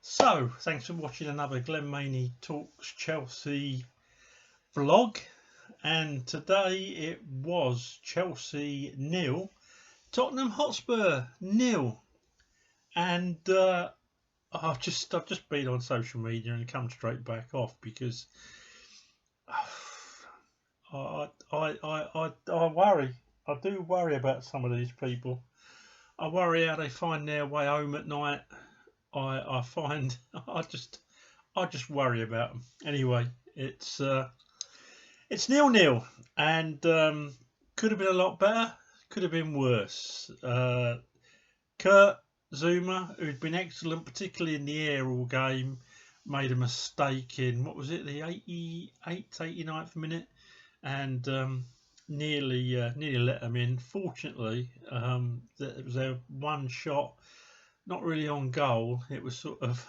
So, thanks for watching another Glenn Maney Talks Chelsea vlog. And today it was Chelsea nil, Tottenham Hotspur nil. And I've just been on social media and come straight back off because I worry. I do worry about some of these people. I worry how they find their way home at night. I find I just worry about them. Anyway, it's 0-0, and could have been a lot better. Could have been worse. Kurt Zuma, who'd been excellent, particularly in the air all game, made a mistake in what was it, the 88th, 89th minute, and nearly let them in. Fortunately, it was their one shot, not really on goal. It was sort of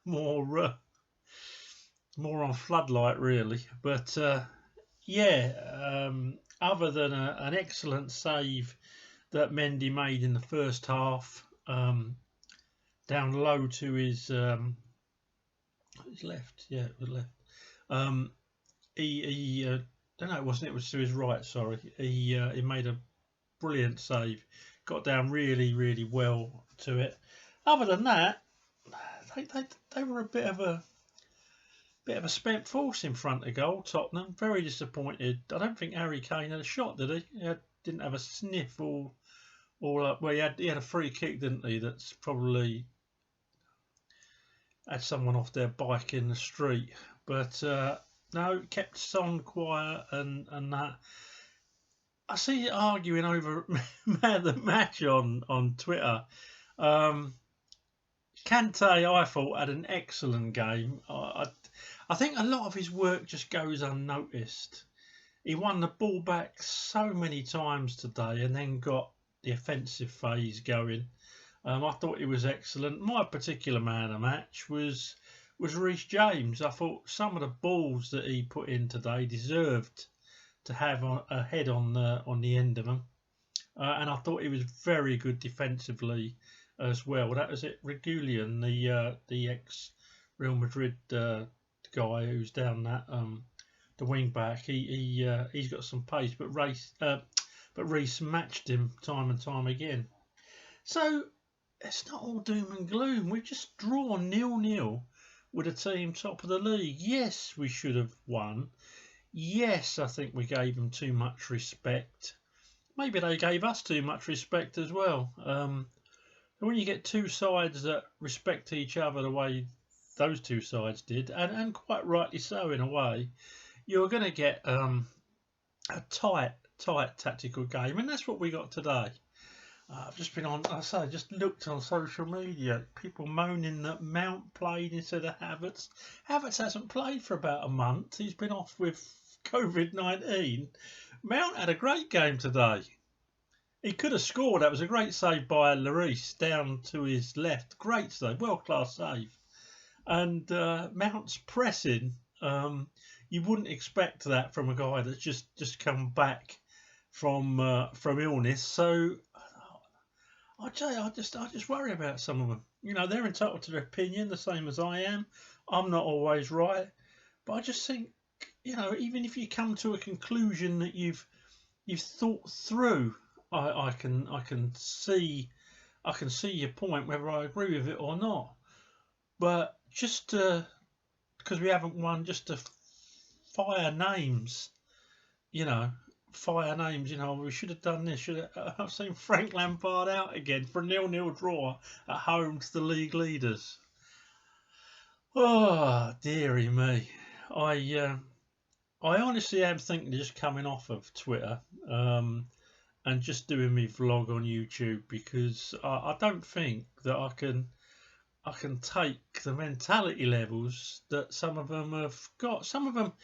more on floodlight, really. But other than an excellent save that Mendy made in the first half, down low to his left. Yeah, it was left. He no, it wasn't. It was to his right. Sorry. He made a brilliant save. Got down really well to it. Other than that, they were a bit of a spent force in front of goal. Tottenham, very disappointed. I don't think Harry Kane had a shot, did he? Didn't have a sniff all up. Well, he had a free kick, didn't he? That's probably had someone off their bike in the street. But no, kept Son quiet and that. I see you arguing over man of the match on Twitter. Kante, I thought, had an excellent game. I think a lot of his work just goes unnoticed. He won the ball back so many times today and then got the offensive phase going. I thought he was excellent. My particular man of the match was Reece James. I thought some of the balls that he put in today deserved to have a head on the end of them. And I thought he was very good defensively as well. That was it. Regulian, the ex Real Madrid guy who's down that the wing back. He's got some pace, but Reece matched him time and time again. So it's not all doom and gloom. We've just drawn 0-0 with a team top of the league. Yes, we should have won. Yes, I think we gave them too much respect. Maybe they gave us too much respect as well. When you get two sides that respect each other the way those two sides did, and quite rightly so in a way, you're going to get a tight tactical game, and that's what we got today. I've just been on, just looked on social media, people moaning that Mount played instead of Havertz. Havertz hasn't played for about a month. He's been off with COVID-19. Mount had a great game today. He could have scored. That was a great save by Lloris down to his left. Great save, world-class save. And Mount's pressing. You wouldn't expect that from a guy that's just come back from illness. So I just worry about some of them. You know, they're entitled to their opinion, the same as I am. I'm not always right, but I just think, you know, even if you come to a conclusion that you've thought through, I can see your point, whether I agree with it or not. But just because we haven't won, just to fire names, you know, we should have done this. I've seen Frank Lampard out again for a 0-0 draw at home to the league leaders. Oh, dearie me. I honestly am thinking of just coming off of Twitter and just doing my vlog on YouTube, because I don't think that I can take the mentality levels that some of them have got. Some of them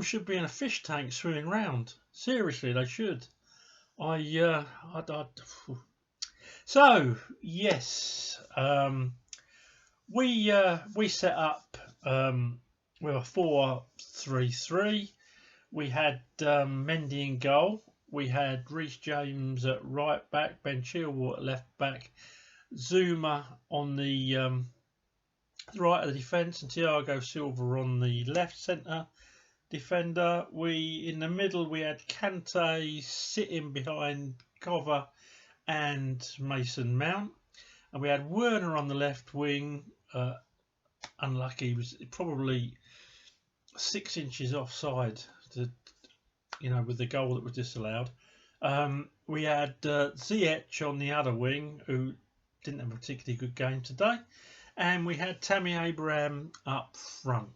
should be in a fish tank swimming round. Seriously, they should. So yes, we set up with a 4-3-3. We had Mendy in goal. We had Reece James at right back, Ben Chilwell at left back, Zuma on the right of the defence, and Thiago Silva on the left centre defender. In the middle we had Kante sitting behind Cover and Mason Mount, and we had Werner on the left wing. Unlucky, he was probably 6 inches offside with the goal that was disallowed. We had Ziyech on the other wing, who didn't have a particularly good game today, and we had Tammy Abraham up front.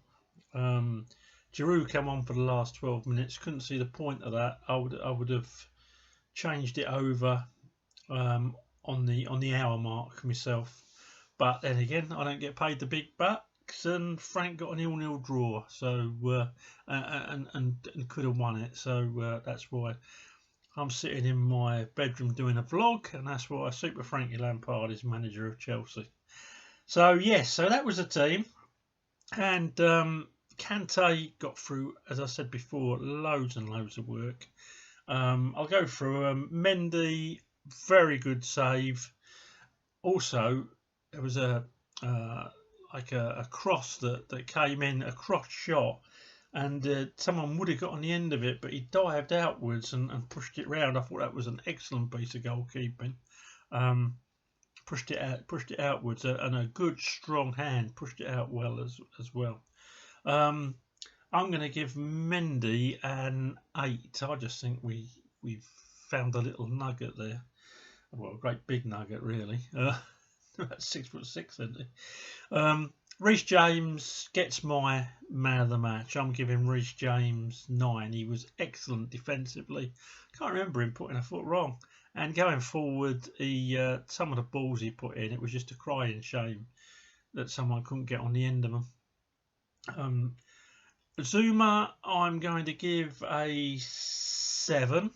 Giroud came on for the last 12 minutes. Couldn't see the point of that. I would have changed it over on the hour mark myself, but then again, I don't get paid the big bucks, and Frank got a 0-0 draw, so and could have won it. So that's why I'm sitting in my bedroom doing a vlog, and that's why Super Frankie Lampard is manager of Chelsea. So yes, so that was the team, and Kante got through, as I said before, loads and loads of work. I'll go through Mendy, very good save. Also, there was a cross that came in, a cross shot, and someone would have got on the end of it, but he dived outwards and pushed it round. I thought that was an excellent piece of goalkeeping. Pushed it outwards, and a good strong hand pushed it out well as well. I'm going to give Mendy an 8. I just think we've found a little nugget there. Well, a great big nugget, really. About 6'6", isn't he? Reece James gets my man of the match. I'm giving Reece James 9. He was excellent defensively. Can't remember him putting a foot wrong. And going forward, some of the balls he put in, it was just a crying shame that someone couldn't get on the end of them. Zuma, I'm going to give a 7.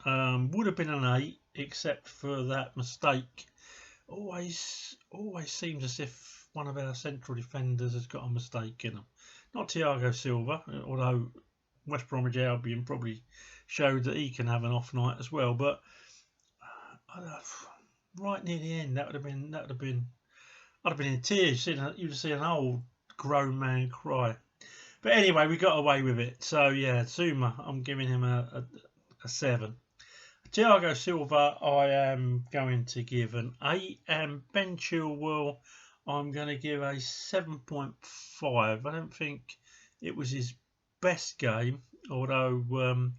Would have been an 8, except for that mistake. Always seems as if one of our central defenders has got a mistake in them. Not Thiago Silva, although West Bromwich Albion probably showed that he can have an off night as well. But right near the end, I'd have been in tears. You'd see an old grown man cry. But anyway, we got away with it. So yeah, Zuma, I'm giving him a 7. Thiago Silva, I am going to give an 8, and Ben Chilwell, I'm going to give a 7.5. I don't think it was his best game, although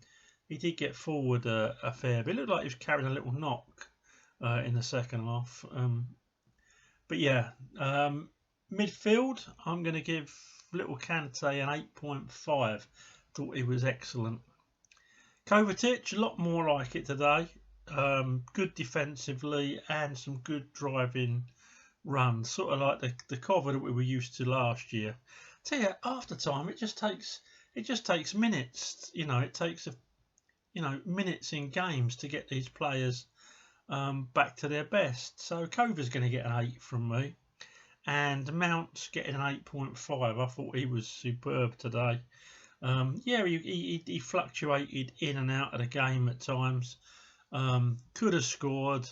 he did get forward a fair bit. It looked like he was carrying a little knock in the second half. But yeah, midfield, I'm going to give little Kante an 8.5. Thought he was excellent. Kovacic, a lot more like it today. Good defensively and some good driving runs, sort of like the cover that we were used to last year. I tell you, after time, it just takes minutes. It takes minutes in games to get these players back to their best. So Kova's going to get an 8 from me, and Mount's getting an 8.5. I thought he was superb today. He fluctuated in and out of the game at times. Could have scored.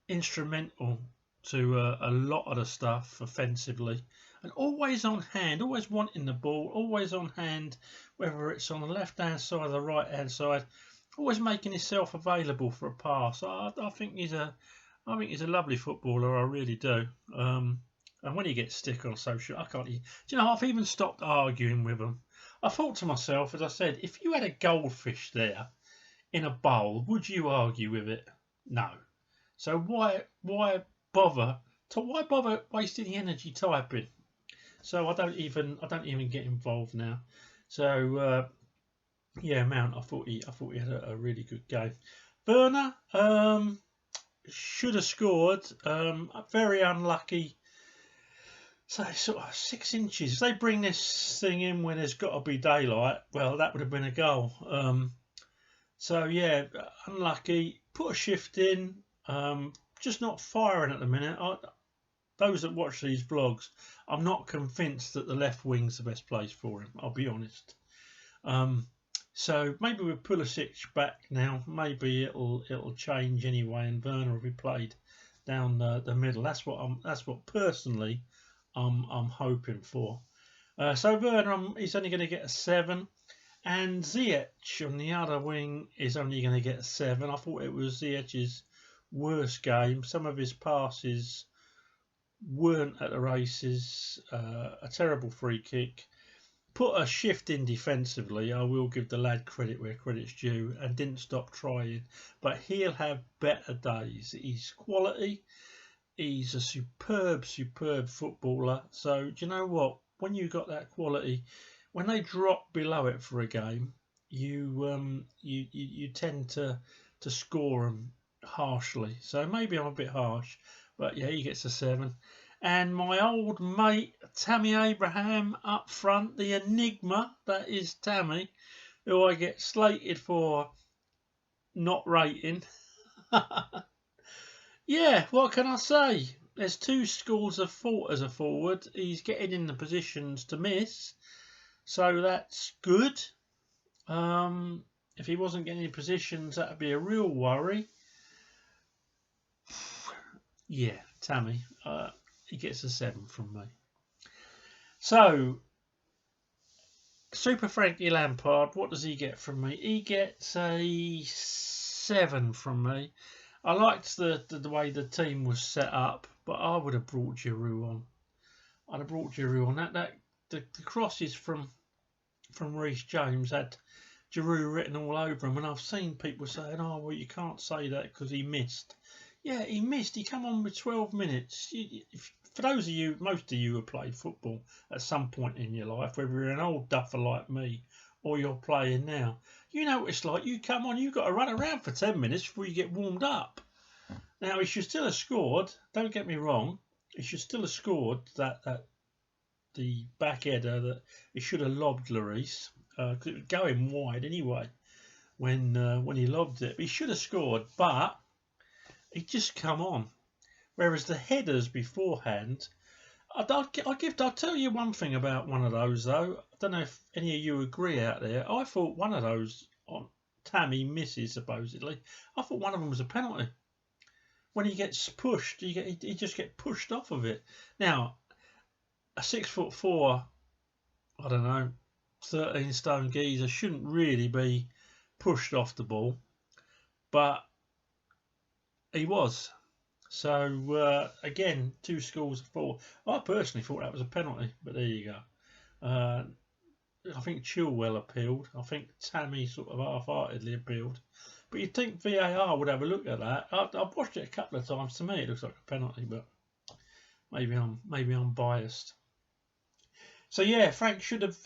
Instrumental to a lot of the stuff offensively, and always on hand, always wanting the ball, always on hand, whether it's on the left hand side or the right hand side, always making himself available for a pass. I think he's a lovely footballer. I really do. And when he gets stick on social, I can't. I've even stopped arguing with him. I thought to myself, as I said, if you had a goldfish there in a bowl, would you argue with it? No. So why bother wasting the energy typing? So I don't even get involved now. So Mount, I thought he had a really good game. Werner should have scored. Very unlucky. So sort of 6 inches. If they bring this thing in when there's got to be daylight, well, that would have been a goal. So yeah, unlucky. Put a shift in. Just not firing at the minute. Those that watch these vlogs, I'm not convinced that the left wing's the best place for him. I'll be honest. So maybe with Pulisic back now, maybe it'll change anyway, and Werner will be played down the middle. That's what personally I'm hoping for. So Werner, he's only going to get a 7. And Ziyech on the other wing is only going to get a 7. I thought it was Ziyech's worst game. Some of his passes weren't at the races. A terrible free kick. Put a shift in defensively. I will give the lad credit where credit's due, and didn't stop trying. But he'll have better days. He's quality. He's a superb footballer. So do you know what? When you got that quality, when they drop below it for a game, you tend to score them harshly. So maybe I'm a bit harsh, but yeah, he gets a 7. And my old mate Tammy Abraham up front, the enigma that is Tammy, who I get slated for not rating. Yeah, what can I say? There's 2 schools of thought as a forward. He's getting in the positions to miss, so that's good. If he wasn't getting in positions, that'd be a real worry. Yeah, Tammy, he gets a 7 from me. So, Super Frankie Lampard, what does he get from me? He gets a 7 from me. I liked the way the team was set up, but I would have brought Giroud on. I'd have brought Giroud on. The crosses from Reece James had Giroud written all over him, and I've seen people saying, "Oh, well, you can't say that because he missed." Yeah, he missed. He come on with 12 minutes. For those of you, most of you who played football at some point in your life, whether you're an old duffer like me or you're playing now, you know what it's like. You come on, you've got to run around for 10 minutes before you get warmed up. Now, he should still have scored. Don't get me wrong. He should still have scored that the back header that he should have lobbed Lloris, because it was going wide anyway when he lobbed it. He should have scored, but he just come on. Whereas the headers beforehand, I'll tell you one thing about one of those though. I don't know if any of you agree out there. I thought one of those on Tammy misses supposedly. I thought one of them was a penalty. When he gets pushed, he just get pushed off of it. Now, a 6'4", I don't know, 13 stone geezer shouldn't really be pushed off the ball, but he was. So again, 2 scores of 4. I personally thought that was a penalty, but there you go. I think Chilwell appealed. I think Tammy sort of half-heartedly appealed. But you'd think VAR would have a look at that. I've watched it a couple of times. To me, it looks like a penalty, but maybe I'm biased. So yeah, Frank could have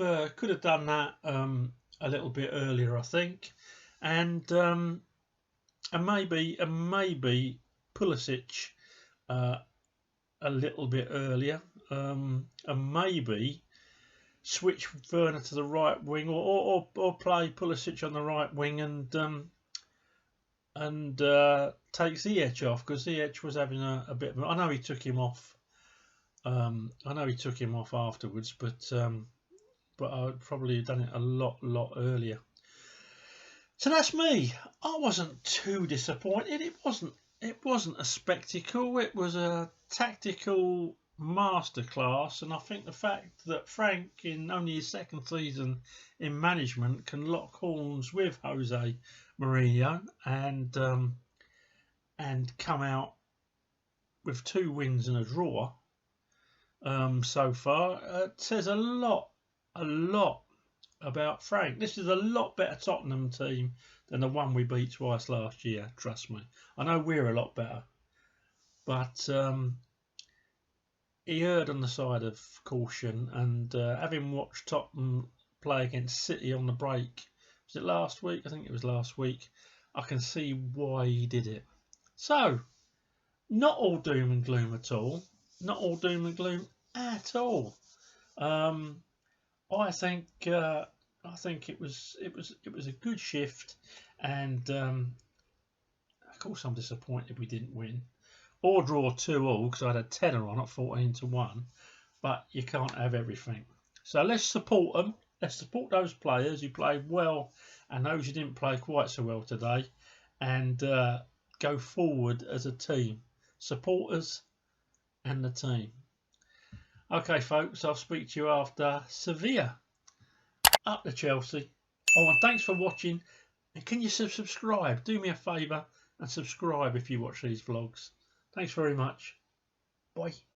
done that a little bit earlier, I think, and maybe Pulisic a little bit earlier, and maybe switch Werner to the right wing, or play Pulisic on the right wing and take Ziyech off, because Ziyech was having a bit of. I know he took him off. Afterwards, but I'd probably done it a lot earlier. So that's me. I wasn't too disappointed. It wasn't a spectacle. It was a tactical masterclass, and I think the fact that Frank, in only his 2nd season in management, can lock horns with Jose Mourinho and come out with 2 wins and a draw so far, says a lot about Frank. This is a lot better Tottenham team than the one we beat twice last year, trust me. I know we're a lot better, but he erred on the side of caution, and having watched Tottenham play against City on the break, was it last week? I think it was last week. I can see why he did it. So, not all doom and gloom at all. Not all doom and gloom at all. I think it was a good shift, and of course I'm disappointed we didn't win or draw 2-2, because I had a tenner on at 14-1. But you can't have everything. So let's support them. Let's support those players who played well and those who didn't play quite so well today, and go forward as a team. Supporters and the team. Okay, folks, I'll speak to you after Sevilla. Up to Chelsea. Oh, and thanks for watching. And can you subscribe? Do me a favour and subscribe if you watch these vlogs. Thanks very much. Bye.